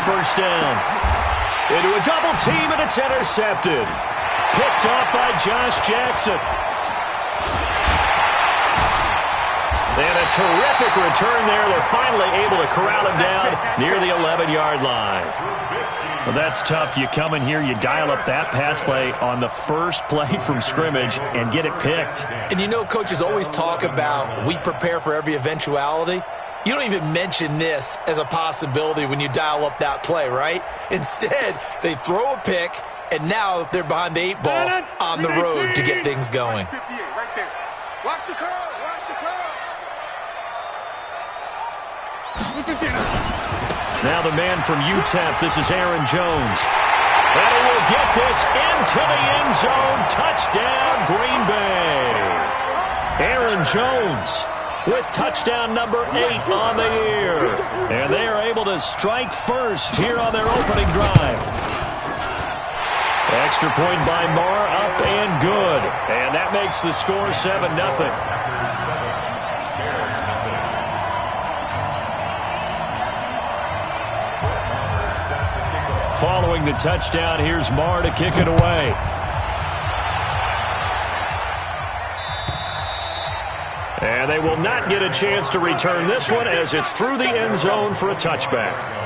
first down. Into a double team, and it's intercepted. Picked off by Josh Jackson. And a terrific return there. They're finally able to corral him down near the 11-yard line. Well, that's tough. You come in here, you dial up that pass play on the first play from scrimmage and get it picked. And you know, coaches always talk about we prepare for every eventuality. You don't even mention this as a possibility when you dial up that play, right? Instead, they throw a pick, and now they're behind the 8 ball on the road to get things going. Watch the curl. Watch the curl. Now the man from UTEP, this is Aaron Jones. And he will get this into the end zone. Touchdown, Green Bay. Aaron Jones with touchdown number 8 on the year. And they are able to strike first here on their opening drive. Extra point by Marr, up and good. And that makes the score 7-0. Following the touchdown, here's Marr to kick it away. And they will not get a chance to return this one as it's through the end zone for a touchback.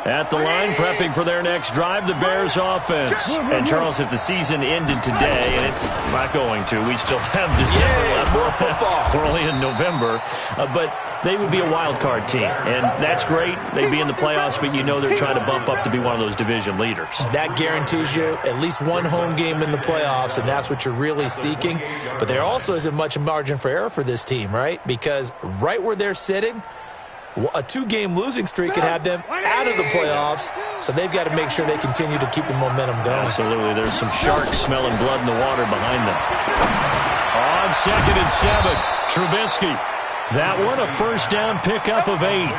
At the line, prepping for their next drive, the Bears offense. And, Charles, if the season ended today, and it's not going to, we still have December left. More football. We're only in November. But they would be a wild card team. And that's great. They'd be in the playoffs, but you know they're trying to bump up to be one of those division leaders. That guarantees you at least one home game in the playoffs, and that's what you're really seeking. But there also isn't much margin for error for this team, right? Because right where they're sitting, a 2-game losing streak could have them out of the playoffs, so they've got to make sure they continue to keep the momentum going. Absolutely. There's some sharks smelling blood in the water behind them. On 2nd and 7, Trubisky. That one, a first down pickup of 8.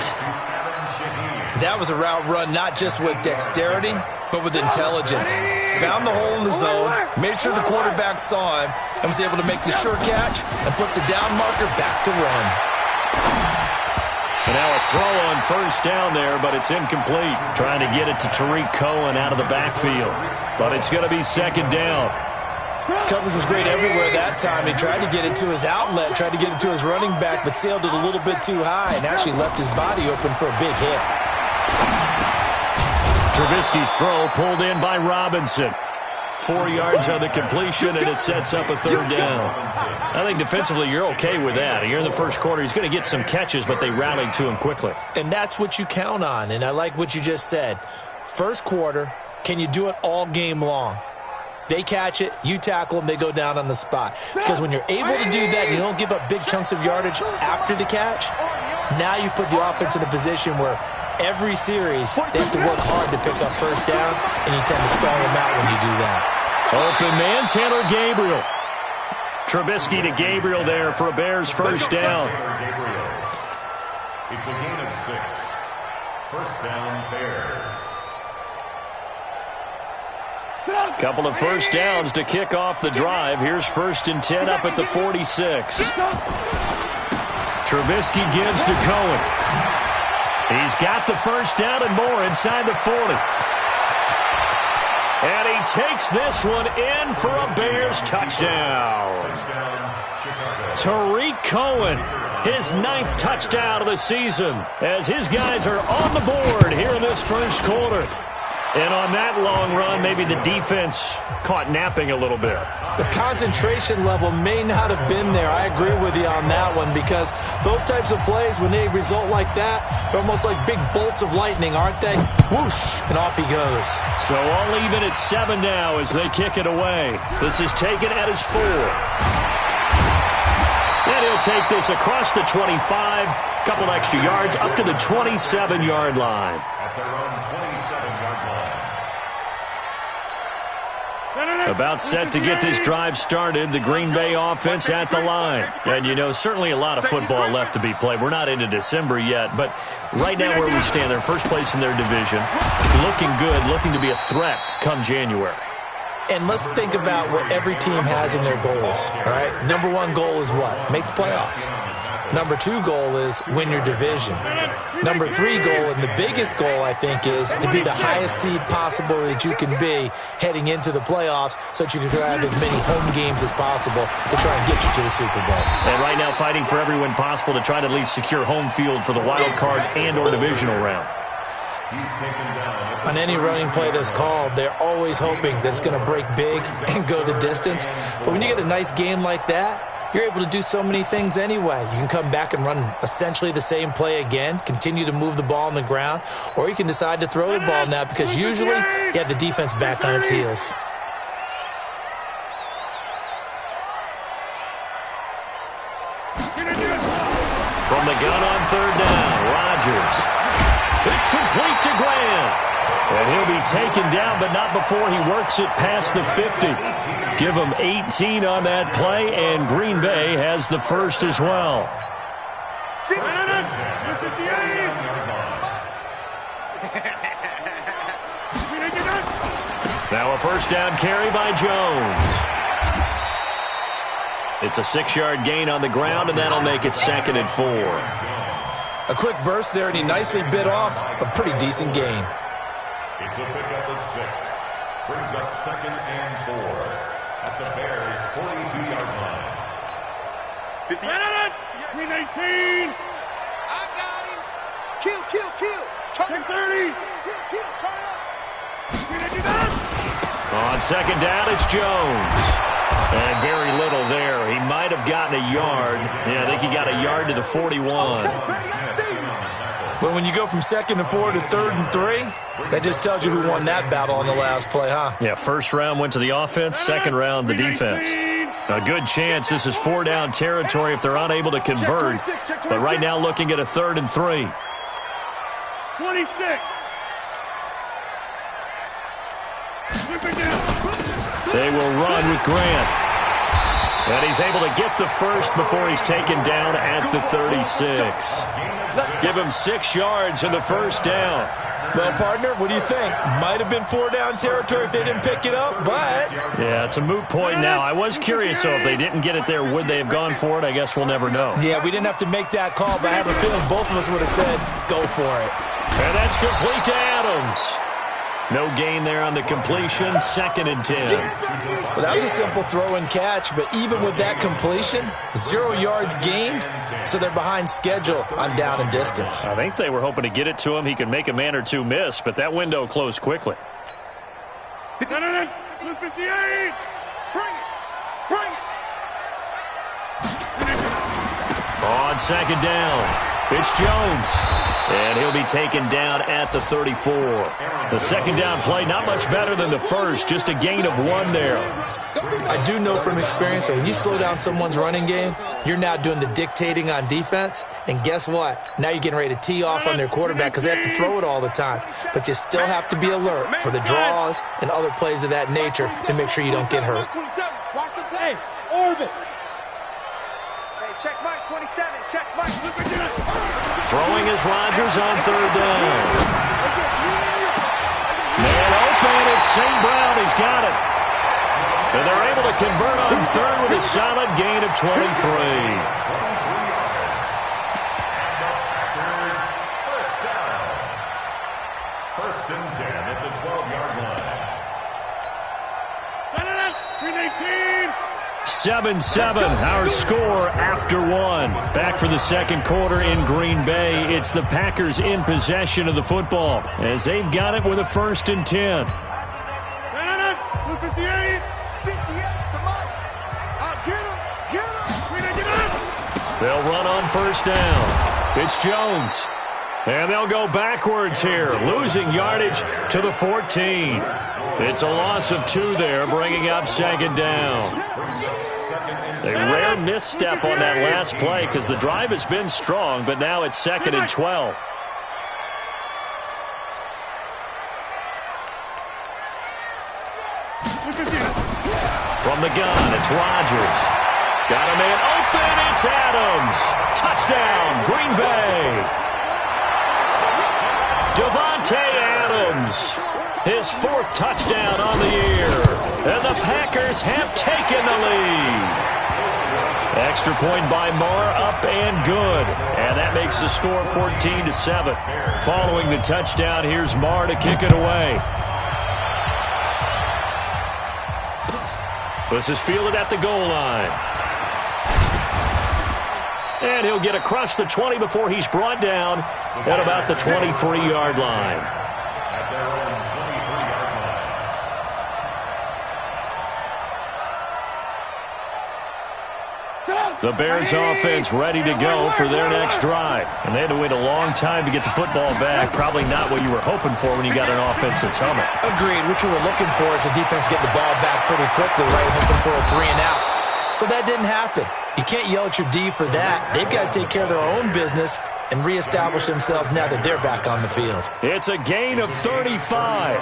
That was a route run not just with dexterity, but with intelligence. Found the hole in the zone, made sure the quarterback saw him, and was able to make the sure catch and put the down marker back to run. And now a throw on first down there, but it's incomplete. Trying to get it to Tariq Cohen out of the backfield. But it's going to be 2nd down. Coverage was great everywhere that time. He tried to get it to his outlet, tried to get it to his running back, but sailed it a little bit too high and actually left his body open for a big hit. Trubisky's throw pulled in by Robinson. 4 yards on the completion, and it sets up a 3rd down. I think defensively you're okay with that. Here in the first quarter, he's going to get some catches, but they rallied to him quickly. And that's what you count on, and I like what you just said. First quarter, can you do it all game long? They catch it, you tackle them, they go down on the spot. Because when you're able to do that, you don't give up big chunks of yardage after the catch, now you put the offense in a position where every series, they have to work hard to pick up first downs, and you tend to stall them out when you do that. Open man, Taylor Gabriel. Trubisky to Gabriel there for a Bears first down. It's a gain of 6. First down, Bears. Couple of first downs to kick off the drive. Here's 1st and 10 up at the 46. Trubisky gives to Cohen. He's got the first down and more inside the 40. And he takes this one in for a Bears touchdown. Tariq Cohen, his 9th touchdown of the season, as his guys are on the board here in this first quarter. And on that long run, maybe the defense caught napping a little bit. The concentration level may not have been there. I agree with you on that one, because those types of plays, when they result like that, they're almost like big bolts of lightning, aren't they? Whoosh, and off he goes. So all even at 7 now as they kick it away. This is taken at his 4. And he'll take this across the 25, couple extra yards, up to the 27-yard line. At their own 27-yard line. About set to get this drive started, the Green Bay offense at the line. And, you know, certainly a lot of football left to be played. We're not into December yet, but right now where we stand, they're first place in their division. Looking good, looking to be a threat come January. And let's think about what every team has in their goals, all right? Number one goal is what? Make the playoffs. Number two goal is win your division. Number three goal, and the biggest goal, I think, is to be the highest seed possible that you can be heading into the playoffs so that you can have as many home games as possible to try and get you to the Super Bowl. And right now fighting for every win possible to try to at least secure home field for the wild card and or divisional round. On any running play that's called, they're always hoping that it's going to break big and go the distance. But when you get a nice game like that, you're able to do so many things anyway. You can come back and run essentially the same play again, continue to move the ball on the ground, or you can decide to throw the ball now because usually you have the defense back on its heels. From the gun on third down, Rodgers. It's complete to Grant. And he'll be taken down, but not before he works it past the 50. Give him 18 on that play, and Green Bay has the first as well. Now a first down carry by Jones. It's a 6-yard gain on the ground, and that'll make it 2nd and 4. A quick burst there, and he nicely bit off a pretty decent gain. It's a pickup at 6. Brings up 2nd and 4 at the Bears' 42-yard line. 50. 319. I got him. Kill. Turn 30. Kill. Turn up. On second down, it's Jones. And very little there. He might have gotten a yard. Yeah, I think he got a yard to the 41. Well, when you go from 2nd and 4 to 3rd and 3, that just tells you who won that battle on the last play, huh? Yeah, first round went to the offense, second round the defense. A good chance this is 4-down territory if they're unable to convert. But right now looking at a 3rd and 3. 26. They will run with Grant. And he's able to get the first before he's taken down at the 36. Give him 6 yards in the first down. Well, partner, what do you think? Might have been 4-down territory if they didn't pick it up, but... Yeah, it's a moot point now. I was curious, so if they didn't get it there, would they have gone for it? I guess we'll never know. Yeah, we didn't have to make that call, but I have a feeling both of us would have said, go for it. And that's complete to Adams. No gain there on the completion, 2nd and 10. Well, that was a simple throw and catch, but even with that completion, 0 yards gained, so they're behind schedule on down and distance. I think they were hoping to get it to him. He could make a man or two miss, but that window closed quickly. 58. Bring it. On second down, it's Jones. And he'll be taken down at the 34. The second down play, not much better than the first, just a gain of 1 there. I do know from experience that when you slow down someone's running game, you're now doing the dictating on defense. And guess what? Now you're getting ready to tee off on their quarterback because they have to throw it all the time. But you still have to be alert for the draws and other plays of that nature to make sure you don't get hurt. Watch the play. Orbit. Hey, check Mike 27. Check Mike. Throwing is Rodgers on third down. Man open, it's St. Brown. He's got it. And they're able to convert on third with a solid gain of 23. First and 10 at the 12-yard line. 7-7, our score after 1. Back for the second quarter in Green Bay. It's the Packers in possession of the football as they've got it with a 1st and 10. 58. They'll run on first down. It's Jones. And they'll go backwards here, losing yardage to the 14. It's a loss of 2 there, bringing up second down. A rare misstep on that last play because the drive has been strong, but now it's 2nd and 12. From the gun, it's Rodgers. Got a man open, it's Adams. Touchdown, Green Bay. Devontae Adams Jones. His 4th touchdown on the year. And the Packers have taken the lead. Extra point by Marr, up and good. And that makes the score 14-7. Following the touchdown, here's Marr to kick it away. This is fielded at the goal line. And he'll get across the 20 before he's brought down at about the 23-yard line. The Bears offense ready to go for their next drive. And they had to wait a long time to get the football back. Probably not what you were hoping for when you got an offense that's humming. Agreed. What you were looking for is the defense getting the ball back pretty quickly, right? Hoping for a 3 and out. So that didn't happen. You can't yell at your D for that. They've got to take care of their own business and reestablish themselves now that they're back on the field. It's a gain of 35.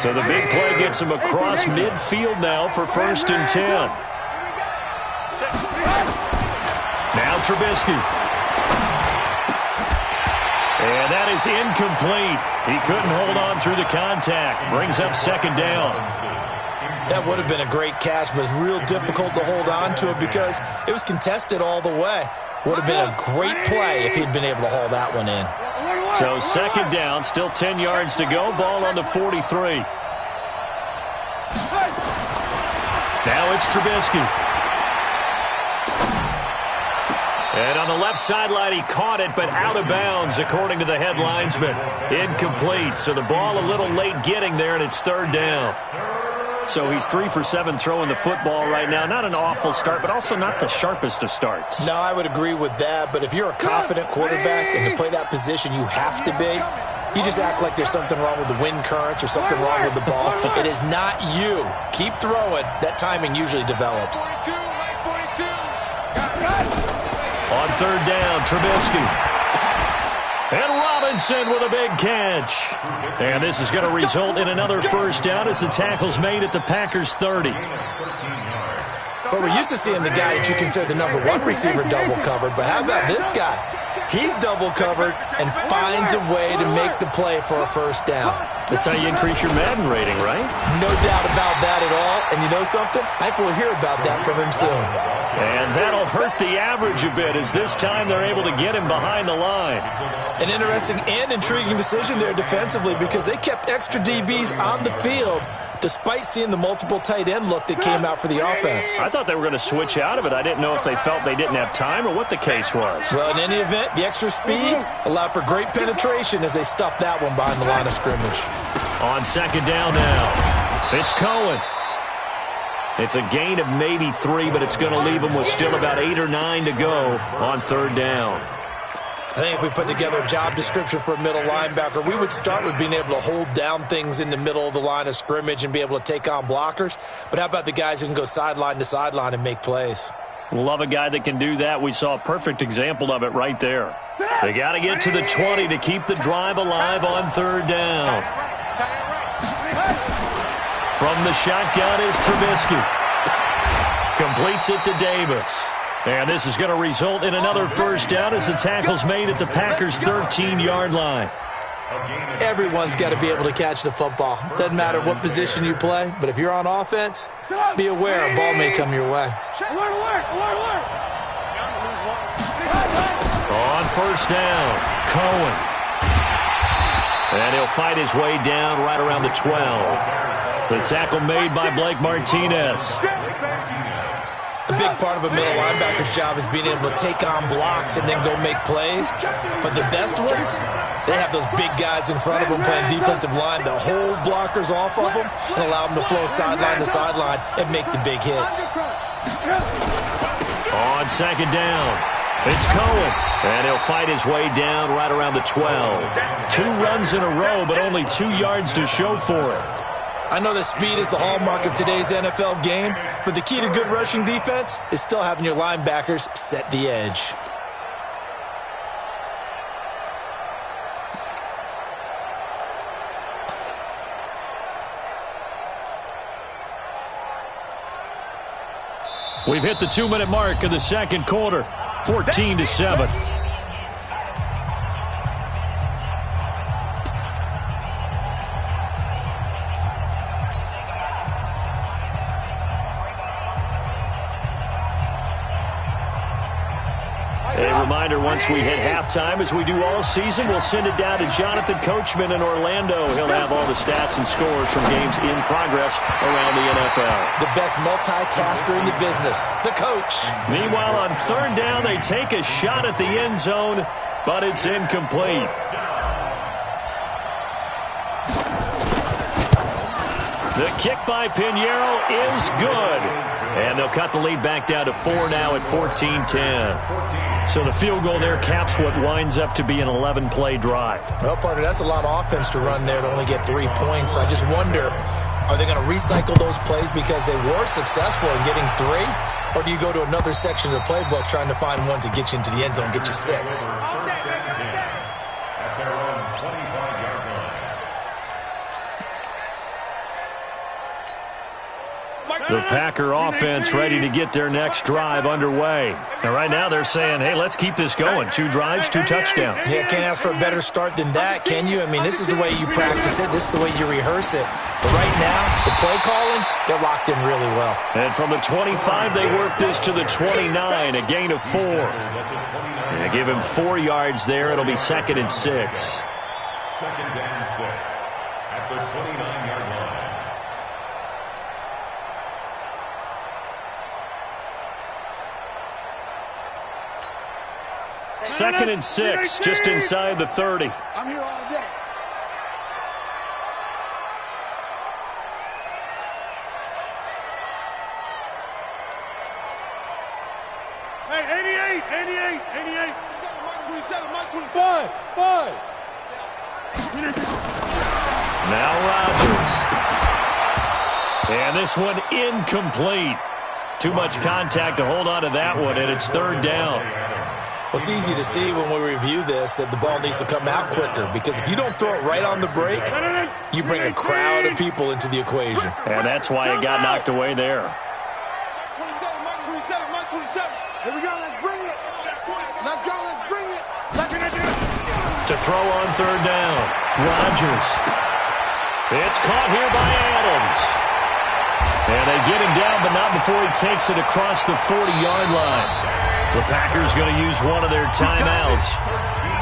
So the big play gets them across midfield now for 1st and 10. Now Trubisky. And that is incomplete. He couldn't hold on through the contact. Brings up 2nd down. That would have been a great catch, but it's real difficult to hold on to it because it was contested all the way. Would have been a great play if he'd been able to haul that one in. So 2nd down, still 10 yards to go. Ball on the 43. Now it's Trubisky. And on the left sideline, he caught it, but out of bounds, according to the head linesman. Incomplete. So the ball a little late getting there, and it's 3rd down. So he's 3 for 7 throwing the football right now. Not an awful start, but also not the sharpest of starts. No, I would agree with that. But if you're a confident quarterback and to play that position, you have to be. You just act like there's something wrong with the wind currents or something wrong with the ball. It is not you. Keep throwing. That timing usually develops. On 3rd down, Trubisky. And Robinson with a big catch. And this is going to result in another 1st down as the tackle's made at the Packers' 30. But we're used to seeing the guy that you consider the number 1 receiver double covered. But how about this guy? He's double covered and finds a way to make the play for a 1st down. That's how you increase your Madden rating, right? No doubt about that at all. And you know something? I think we'll hear about that from him soon. And that'll hurt the average a bit as this time they're able to get him behind the line. An interesting and intriguing decision there defensively because they kept extra DBs on the field despite seeing the multiple tight end look that came out for the offense. I thought they were going to switch out of it. I didn't know if they felt they didn't have time or what the case was. Well, in any event, the extra speed allowed for great penetration as they stuffed that one behind the line of scrimmage. On 2nd down now, it's Cohen. It's a gain of maybe 3, but it's going to leave them with still about 8 or 9 to go on 3rd down. I think if we put together a job description for a middle linebacker, we would start with being able to hold down things in the middle of the line of scrimmage and be able to take on blockers. But how about the guys who can go sideline to sideline and make plays? Love a guy that can do that. We saw a perfect example of it right there. They got to get to the 20 to keep the drive alive on 3rd down. From the shotgun is Trubisky. Completes it to Davis. And this is going to result in another 1st down as the tackle's made at the Packers' 13-yard line. Everyone's got to be able to catch the football. Doesn't matter what position you play, but if you're on offense, be aware a ball may come your way. On 1st down, Cohen. And he'll fight his way down right around the 12. The tackle made by Blake Martinez. A big part of a middle linebacker's job is being able to take on blocks and then go make plays. But the best ones, they have those big guys in front of them playing defensive line that hold blockers off of them and allow them to flow sideline to sideline and make the big hits. On 2nd down, it's Cohen. And he'll fight his way down right around the 12. 2 runs in a row, but only 2 yards to show for it. I know that speed is the hallmark of today's NFL game, but the key to good rushing defense is still having your linebackers set the edge. We've hit the 2-minute mark of the 2nd quarter, 14-7. A reminder, once we hit halftime, as we do all season, we'll send it down to Jonathan Coachman in Orlando. He'll have all the stats and scores from games in progress around the NFL. The best multitasker in the business, the coach. Meanwhile, on third down, they take a shot at the end zone, but it's incomplete. The kick by Pinheiro is good. And they'll cut the lead back down to 4 now at 14-10. So the field goal there caps what winds up to be an 11-play drive. Well, partner, that's a lot of offense to run there to only get 3 points. So I just wonder, are they going to recycle those plays because they were successful in getting 3? Or do you go to another section of the playbook trying to find ones that get you into the end zone, get you 6? The Packer offense ready to get their next drive underway. And right now they're saying, hey, let's keep this going. 2 drives, 2 touchdowns. Yeah, can't ask for a better start than that, can you? I mean, this is the way you practice it. This is the way you rehearse it. But right now, the play calling, they're locked in really well. And from the 25, they work this to the 29, a gain of 4. And they give him 4 yards there. It'll be 2nd and 6. 2nd and 6 at the 29-yard line. Second and 6, just inside the 30. I'm here all day. Hey, 88. Mike 27. 5. Now Rodgers. And this one incomplete. Too much contact to hold on to that one, and it's 3rd down. Well, it's easy to see when we review this that the ball needs to come out quicker, because if you don't throw it right on the break, you bring a crowd of people into the equation. And that's why it got knocked away there. Mike 27. Here we go, let's bring it. Let's bring it. To throw on 3rd down, Rodgers. It's caught here by Adams. And they get him down, but not before he takes it across the 40-yard line. The Packers going to use one of their timeouts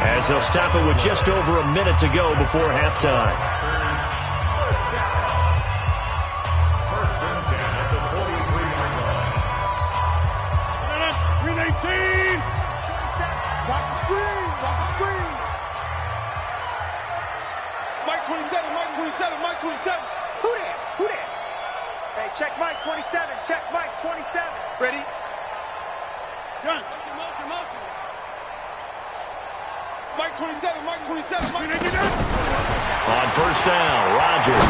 as they'll stop it with just over a minute to go before halftime. 1st and 10 at the 43-yard line. 319. Watch the screen. Mike 27. Who that? Hey, check Mike 27. Ready? Gun. Motion. Mike 27. On 1st down, Rodgers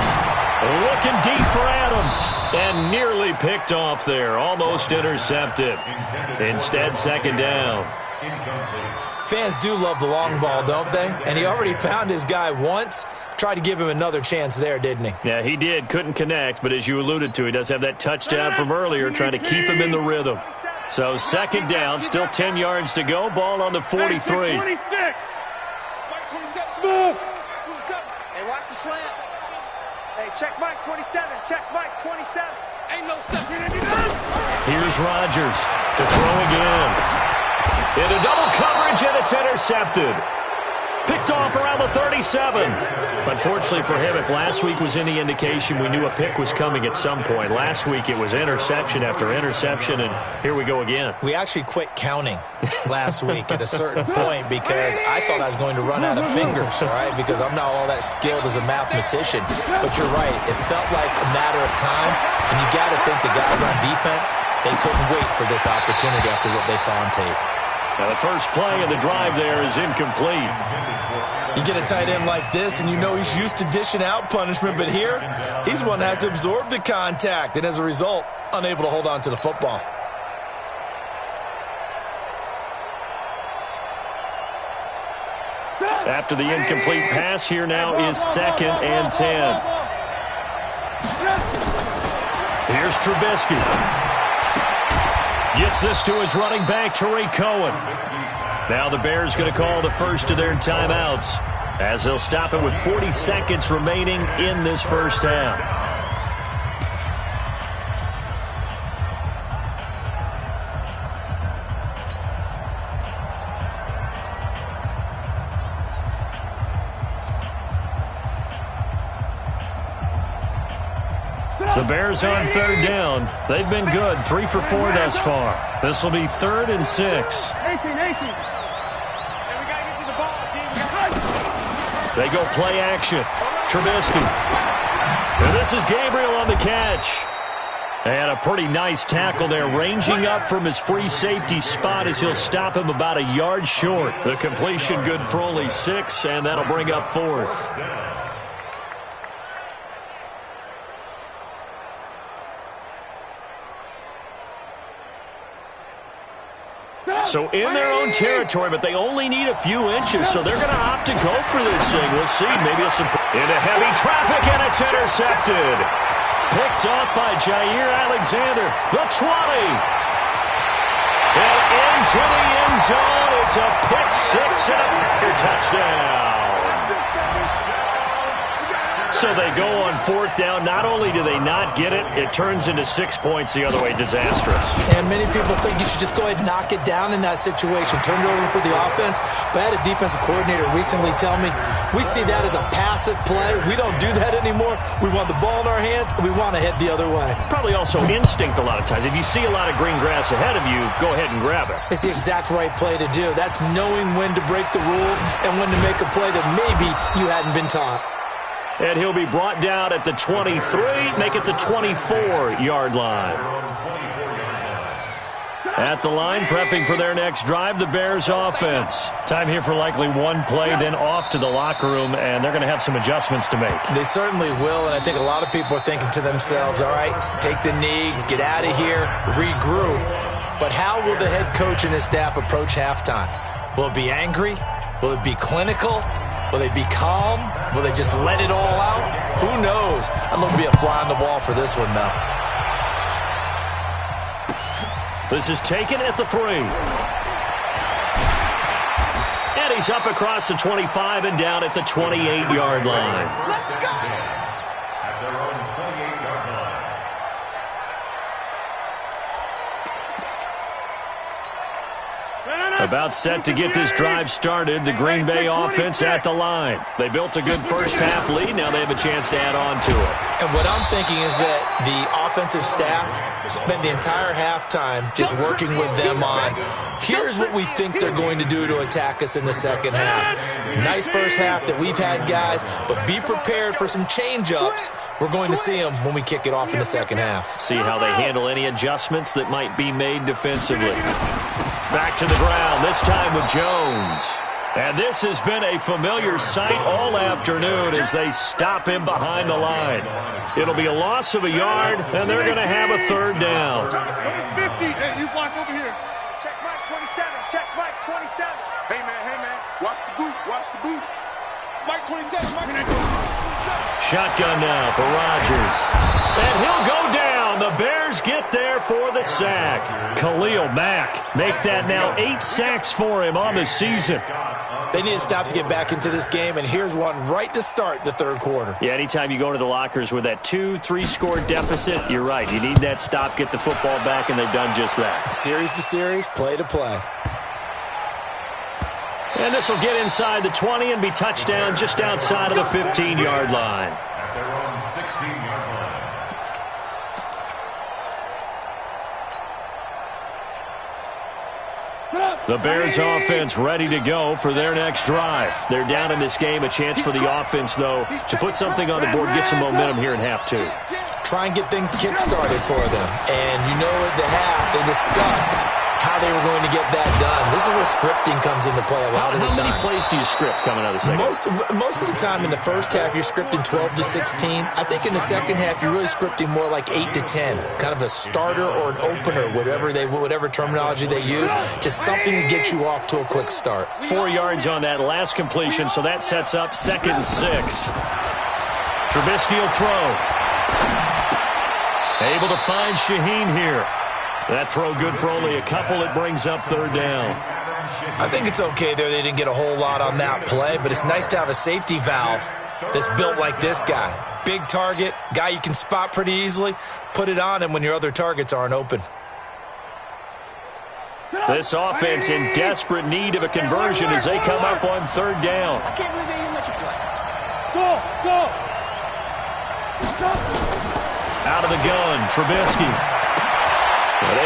looking deep for Adams and nearly picked off there. Almost intercepted. Instead, 2nd down. Fans do love the long ball, don't they? And he already found his guy once. Tried to give him another chance there, didn't he? Yeah, he did. Couldn't connect, but as you alluded to, he does have that touchdown from earlier, trying to keep him in the rhythm. So 2nd down, still 10 yards to go. Ball on the 43. Hey, watch the slant. Hey, check Mike 27. Ain't no second. Here's Rodgers to throw again. Into double coverage, and it's intercepted. Picked off around the 37. Unfortunately for him, if last week was any indication, we knew a pick was coming at some point. Last week it was interception after interception, and here we go again. We actually quit counting last week at a certain point because I thought I was going to run out of fingers, all right, because I'm not all that skilled as a mathematician. But you're right. It felt like a matter of time, and you got to think the guys on defense, they couldn't wait for this opportunity after what they saw on tape. Now the first play of the drive there is incomplete. You get a tight end like this, and you know he's used to dishing out punishment, but here, he's one that has to absorb the contact, and as a result, unable to hold on to the football. After the incomplete pass, here now is 2nd and 10. Here's Trubisky. Gets this to his running back, Tariq Cohen. Now the Bears going to call the first of their timeouts as they'll stop it with 40 seconds remaining in this first half. Bears on third down. They've been good, 3 for 4 thus far. This will be 3rd and 6. They go play action. Trubisky. And this is Gabriel on the catch. And a pretty nice tackle there, ranging up from his free safety spot as he'll stop him about a yard short. The completion good for only 6, and that'll bring up 4th. So in their own territory, but they only need a few inches, so they're going to opt to go for this thing. We'll see. Maybe into heavy traffic, and it's intercepted. Picked off by Jair Alexander, the 20. And into the end zone. It's a pick 6 and a Packer touchdown. So they go on 4th down. Not only do they not get it, it turns into 6 points the other way. Disastrous. And many people think you should just go ahead and knock it down in that situation. Turn it over for the offense. But I had a defensive coordinator recently tell me, we see that as a passive play. We don't do that anymore. We want the ball in our hands, and we want to head the other way. It's probably also instinct a lot of times. If you see a lot of green grass ahead of you, go ahead and grab it. It's the exact right play to do. That's knowing when to break the rules and when to make a play that maybe you hadn't been taught. And he'll be brought down at the 23, make it the 24-yard line. At the line, prepping for their next drive, the Bears offense. Time here for likely one play, then off to the locker room, and they're going to have some adjustments to make. They certainly will, and I think a lot of people are thinking to themselves, all right, take the knee, get out of here, regroup. But how will the head coach and his staff approach halftime? Will it be angry? Will it be clinical? Will they be calm? Will they just let it all out? Who knows? I'd love to be a fly on the wall for this one, though. This is taken at the 3. And he's up across the 25 and down at the 28-yard line. Let's go! At their own 28-yard line. About set to get this drive started, the Green Bay offense at the line. They built a good first half lead. Now they have a chance to add on to it. And what I'm thinking is that the offensive staff spent the entire halftime just working with them on, here's what we think they're going to do to attack us in the second half. Nice first half that we've had, guys, but be prepared for some change-ups. We're going to see them when we kick it off in the second half. See how they handle any adjustments that might be made defensively. Back to the ground, this time with Jones. And this has been a familiar sight all afternoon as they stop him behind the line. It'll be a loss of a yard, and they're going to have a 3rd down. 50. Hey, you block over here. Check Mike 27. Check Mike 27. Hey, man. Watch the boot. Watch the boot. Mike 27. Mike 27. Shotgun now for Rodgers. And he'll go down. The Bears get there for the sack. Khalil Mack make that now 8 sacks for him on the season. They need to stop to get back into this game, and here's one right to start the third quarter. Yeah, anytime you go into the lockers with that 2-3 score deficit, you're right. You need that stop, get the football back, and they've done just that. Series to series, play to play. And this will get inside the 20 and be touchdown just outside of the 15-yard line. At their own 16-yard line. The Bears offense ready to go for their next drive. They're down in this game. A chance for the offense, though, to put something on the board, get some momentum here in half 2. Try and get things kick-started for them. And you know at the half, they discussed how they were going to get that done. This is where scripting comes into play a lot of the time. How many plays do you script coming out of the second? Most of the time in the first half, you're scripting 12 to 16. I think in the second half, you're really scripting more like 8 to 10. Kind of a starter or an opener, whatever terminology they use. Just something to get you off to a quick start. 4 yards on that last completion, so that sets up 2nd and 6. Trubisky will throw. Able to find Shaheen here. That throw good for only a couple. It brings up 3rd down. I think it's okay there. They didn't get a whole lot on that play, but it's nice to have a safety valve that's built like this guy. Big target, guy you can spot pretty easily. Put it on him when your other targets aren't open. This offense in desperate need of a conversion as they come up on 3rd down. I can't believe they even let you play. Go. Out of the gun, Trubisky.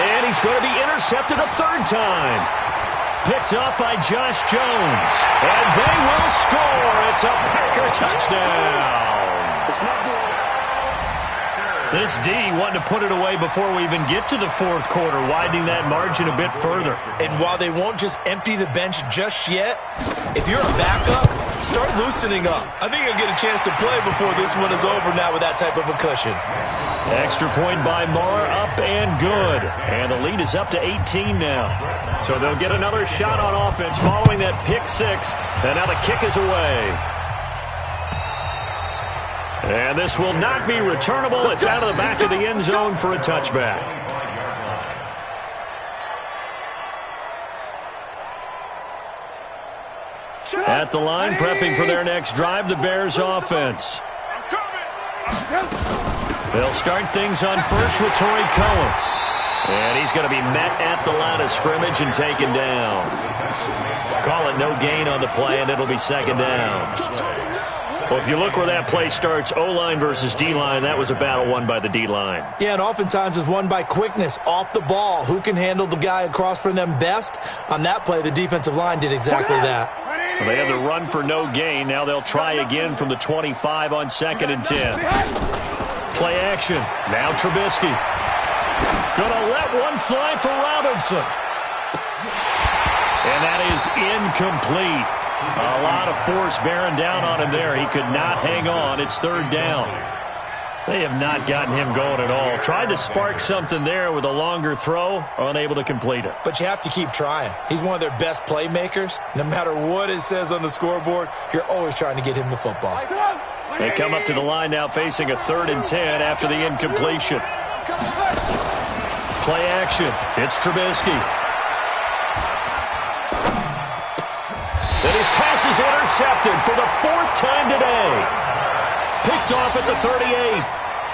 And he's going to be intercepted a third time. Picked up by Josh Jones. And they will score. It's a Packer touchdown. It's not good. This D wanted to put it away before we even get to the fourth quarter, widening that margin a bit further. And while they won't just empty the bench just yet, if you're a backup, start loosening up. I think you'll get a chance to play before this one is over now with that type of a cushion. Extra point by Marr, up and good. And the lead is up to 18 now. So they'll get another shot on offense following that pick six. And now the kick is away. And this will not be returnable. It's out of the back of the end zone for a touchback. At the line, prepping for their next drive, the Bears offense. They'll start things on first with Torrey Cohen. And he's going to be met at the line of scrimmage and taken down. Call it no gain on the play, and it'll be second down. Well, if you look where that play starts, O-line versus D-line, that was a battle won by the D-line. Yeah, and oftentimes it's won by quickness off the ball. Who can handle the guy across from them best? On that play, the defensive line did exactly that. Well, they had the run for no gain. Now they'll try again from the 25 on 2nd and 10. Play action. Now Trubisky. Gonna let one fly for Robinson. And that is incomplete. A lot of force bearing down on him there. He could not hang on. It's third down. They have not gotten him going at all. Tried to spark something there with a longer throw, unable to complete it. But you have to keep trying. He's one of their best playmakers. No matter what it says on the scoreboard, you're always trying to get him the football. They come up to the line now facing a 3rd and 10 after the incompletion. Play action. It's Trubisky. And his pass is intercepted for the 4th time today. Picked off at the 38.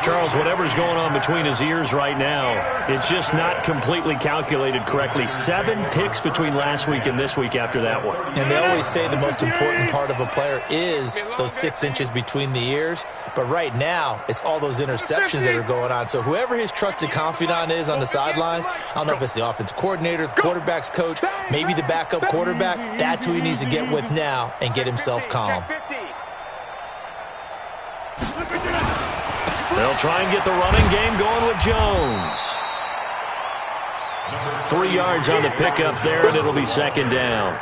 Charles, whatever's going on between his ears right now, it's just not completely calculated correctly. 7 picks between last week and this week after that one. And they always say the most important part of a player is those 6 inches between the ears. But right now, it's all those interceptions that are going on. So whoever his trusted confidant is on the sidelines, I don't know if it's the offensive coordinator, the quarterback's coach, maybe the backup quarterback, that's who he needs to get with now and get himself calm. They'll try and get the running game going with Jones. 3 yards on the pickup there, and it'll be second down.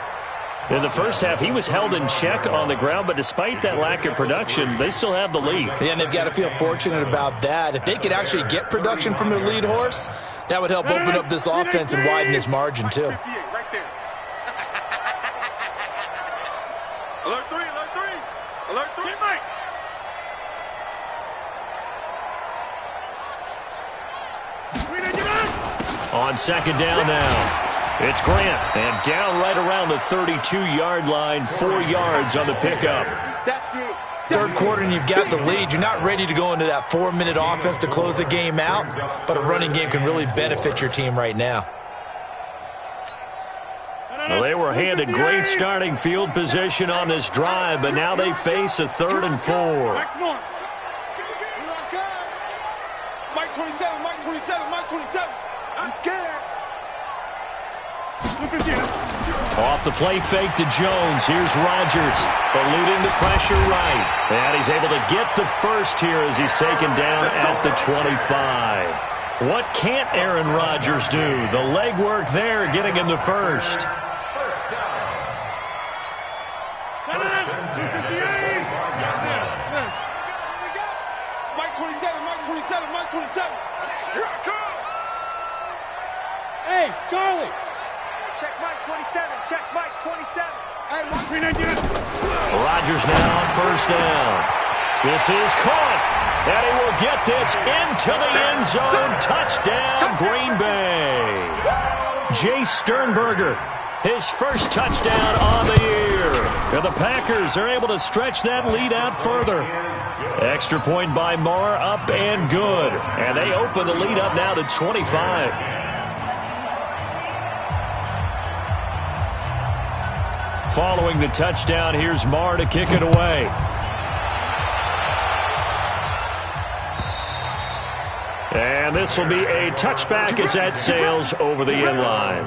In the first half, he was held in check on the ground, but despite that lack of production, they still have the lead. Yeah, and they've got to feel fortunate about that. If they could actually get production from their lead horse, that would help open up this offense and widen this margin, too. Alert 3, alert 3. Alert 3, Mike. On second down now, it's Grant, and down right around the 32-yard line, 4 yards on the pickup. Third quarter and you've got the lead. You're not ready to go into that 4-minute offense to close the game out, but a running game can really benefit your team right now. Well, they were handed great starting field position on this drive, but now they face a 3rd and 4. Mike 27, Mike 27, Mike 27. I'm scared. Off the play fake to Jones. Here's Rodgers, eluding the pressure right. And he's able to get the first here as he's taken down at the 25. What can't Aaron Rodgers do? The legwork there getting him the first. Mike 27, Mike 27, Mike 27. Here I come. Hey, Charlie. Check Mike 27. Check Mike 27. Hey, Mike 319. Rodgers now on first down. This is caught. And he will get this into the end zone. Touchdown, Green Bay. Jay Sternberger, his first touchdown on the year. And the Packers are able to stretch that lead out further. Extra point by Marr, up and good. And they open the lead up now to 25. Following the touchdown, here's Marr to kick it away. And this will be a touchback as that sails over the end line.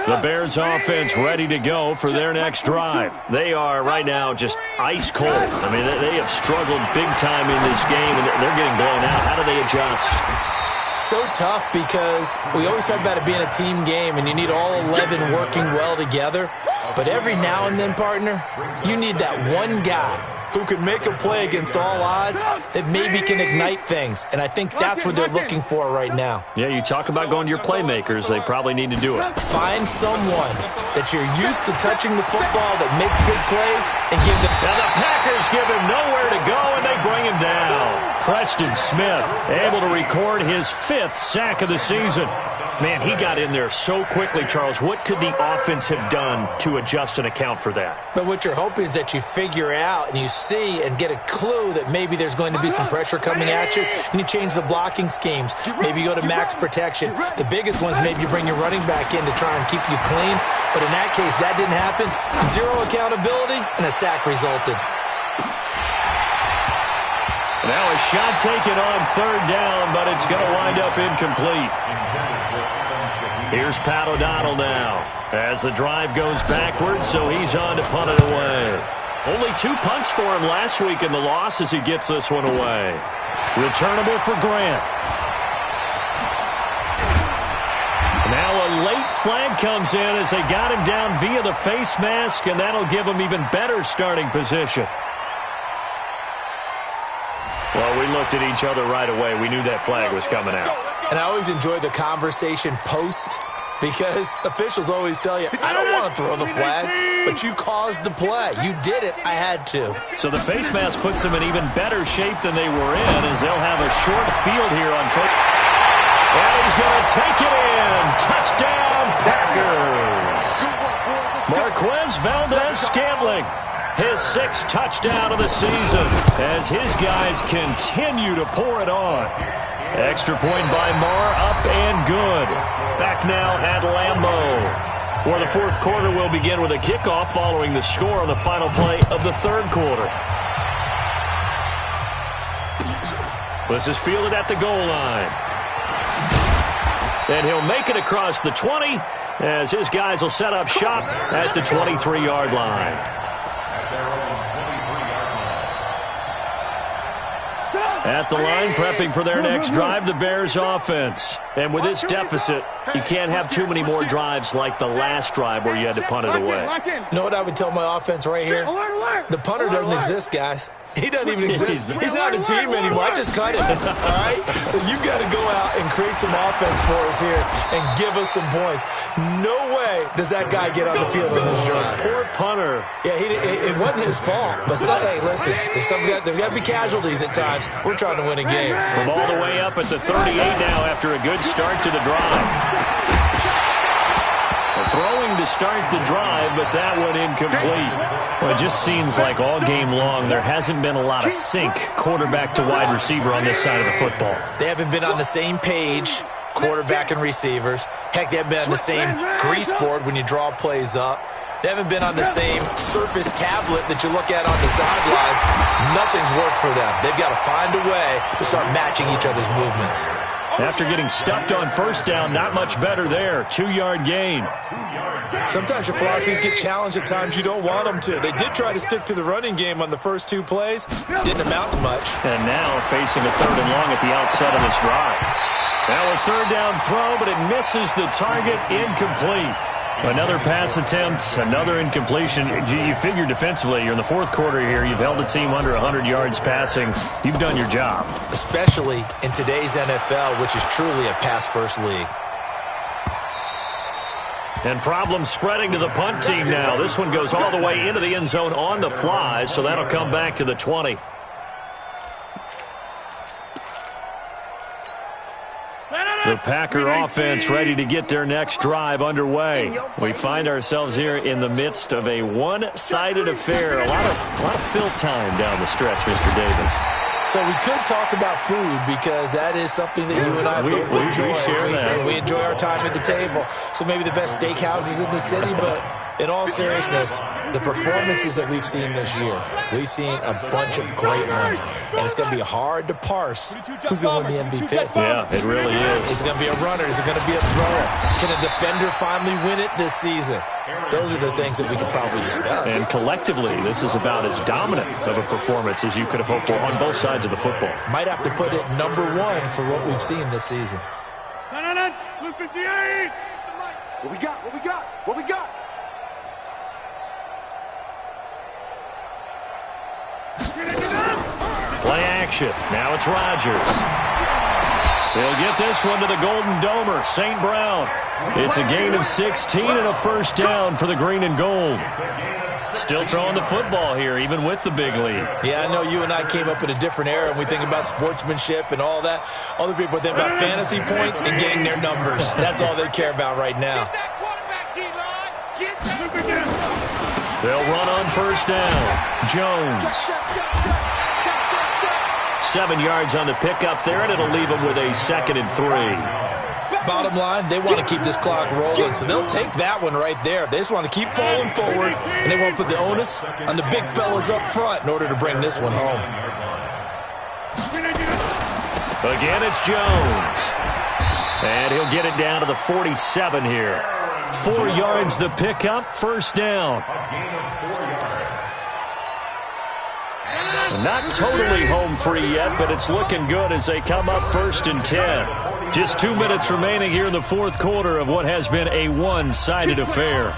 The Bears offense ready to go for their next drive. They are right now just ice cold. I mean, they have struggled big time in this game, and they're getting blown out. How do they adjust? So tough because we always talk about it being a team game, and you need all 11 working well together. But every now and then, partner, you need that one guy who can make a play against all odds that maybe can ignite things. And I think that's what they're looking for right now. Yeah, you talk about going to your playmakers. They probably need to do it. Find someone that you're used to touching the football that makes big plays and give them. Now the Packers give him nowhere to go, and they bring him down. Preston Smith able to record his 5th sack of the season. Man, he got in there so quickly, Charles. What could the offense have done to adjust and account for that? But what you're hoping is that you figure out and you see and get a clue that maybe there's going to be some pressure coming at you, and you change the blocking schemes. Maybe you go to max protection. The biggest ones, maybe you bring your running back in to try and keep you clean. But in that case, that didn't happen. 0 accountability, and a sack resulted. Now a shot taken on 3rd down, but it's going to wind up incomplete. Here's Pat O'Donnell now as the drive goes backwards, so he's on to punt it away. Only 2 punts for him last week in the loss as he gets this one away. Returnable for Grant. Now a late flag comes in as they got him down via the face mask, and that'll give him even better starting position. Well, we looked at each other right away. We knew that flag was coming out. And I always enjoy the conversation post because officials always tell you, I don't want to throw the flag, but you caused the play. You did it. I had to. So the face mask puts them in even better shape than they were in as they'll have a short field here on foot. And he's going to take it in. Touchdown, Packers. Marquez Valdez-Scantling. His 6th touchdown of the season as his guys continue to pour it on. Extra point by Marr, up and good. Back now at Lambeau, where the 4th quarter will begin with a kickoff following the score on the final play of the 3rd quarter. This is fielded at the goal line. And he'll make it across the 20 as his guys will set up shop at the 23-yard line. At the line, prepping for their next drive, the Bears offense. And with this deficit, you can't have too many more drives like the last drive where you had to punt it away. You know what I would tell my offense right here? The punter doesn't exist, guys. He doesn't even exist. He's not a team anymore. I just cut him. All right? So you've got to go out and create some offense for us here and give us some points. No way does that guy get on the field in this drive. Poor punter. Yeah, it wasn't his fault. But, hey, listen, there's got to be casualties at times. We're trying to win a game. From all the way up at the 38 now after a good start to the drive. Throwing to start the drive, but that one incomplete. Well, it just seems like all game long there hasn't been a lot of sync quarterback to wide receiver on this side of the football. They haven't been on the same page, quarterback and receivers. Heck, they haven't been on the same grease board when you draw plays up. They haven't been on the same surface tablet that you look at on the sidelines. Nothing's worked for them. They've got to find a way to start matching each other's movements. After getting stuffed on 1st down, not much better there. 2-yard gain. Sometimes your philosophies get challenged at times you don't want them to. They did try to stick to the running game on the first 2 plays. Didn't amount to much. And now facing a 3rd and long at the outset of this drive. Now a 3rd down throw, but it misses the target. Incomplete. Another pass attempt, another incompletion. You figure defensively, you're in the 4th quarter here. You've held the team under 100 yards passing. You've done your job. Especially in today's NFL, which is truly a pass-first league. And problems spreading to the punt team now. This one goes all the way into the end zone on the fly, so that'll come back to the 20. The Packer offense ready to get their next drive underway. We find ourselves here in the midst of a one-sided affair. A lot of fill time down the stretch, Mr. Davis. So we could talk about food because that is something that you and I both enjoy. We share that. We enjoy our time at the table. So maybe the best steakhouses in the city, but In all seriousness, the performances that we've seen this year, we've seen a bunch of great ones, and it's going to be hard to parse who's going to win the MVP. Yeah, it really is. Is it going to be a runner? Is it going to be a thrower? Can a defender finally win it this season? Those are the things that we could probably discuss. And collectively, this is about as dominant of a performance as you could have hoped for on both sides of the football. Might have to put it number one for what we've seen this season. Blue 58. What we got? What we got? What we got? Play action. Now it's Rodgers. He'll get this one to the Golden Domer, St. Brown. It's a gain of 16 and a first down for the green and gold. Still throwing the football here, even with the big lead. Yeah, I know you and I came up in a different era, and we think about sportsmanship and all that. Other people think about fantasy points and getting their numbers. That's all they care about right now. They'll run on first down. Jones. 7 yards on the pickup there, and it'll leave them with a 2nd and 3. Bottom line, they want to keep this clock rolling, so they'll take that one right there. They just want to keep falling forward, and they want to put the onus on the big fellas up front in order to bring this one home. Again, it's Jones. And he'll get it down to the 47 here. 4 yards the pickup, first down. Not totally home free yet, but it's looking good as they come up 1st and 10. Just 2 minutes remaining here in the fourth quarter of what has been a one-sided affair.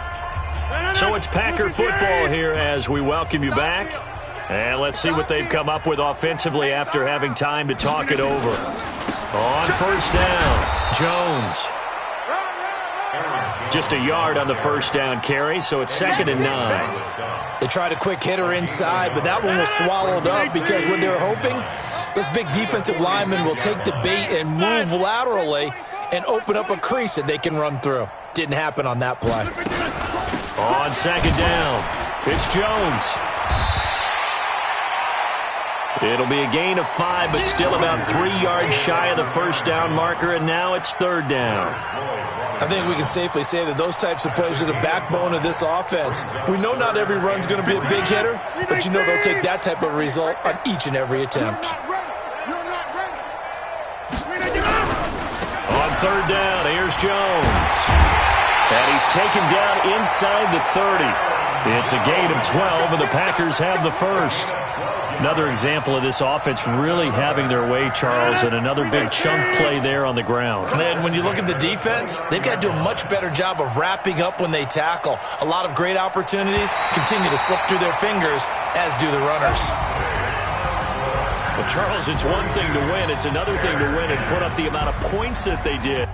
So it's Packer football here as we welcome you back. And let's see what they've come up with offensively after having time to talk it over. On first down, Jones. Just a yard on the first down carry, so it's 2nd and 9. They tried a quick hitter inside, but that one was swallowed up because what they were hoping, this big defensive lineman will take the bait and move laterally and open up a crease that they can run through. Didn't happen on that play. On 2nd down, it's Jones. It'll be a gain of 5, but still about 3 yards shy of the first down marker, and now it's 3rd down. I think we can safely say that those types of plays are the backbone of this offense. We know not every run's going to be a big hitter, but you know they'll take that type of result on each and every attempt. On 3rd down, here's Jones. And he's taken down inside the 30. It's a gain of 12, and the Packers have the first. Another example of this offense really having their way, Charles, and another big chunk play there on the ground. And then when you look at the defense, they've got to do a much better job of wrapping up when they tackle. A lot of great opportunities continue to slip through their fingers, as do the runners. Well, Charles, it's one thing to win. It's another thing to win and put up the amount of points that they did.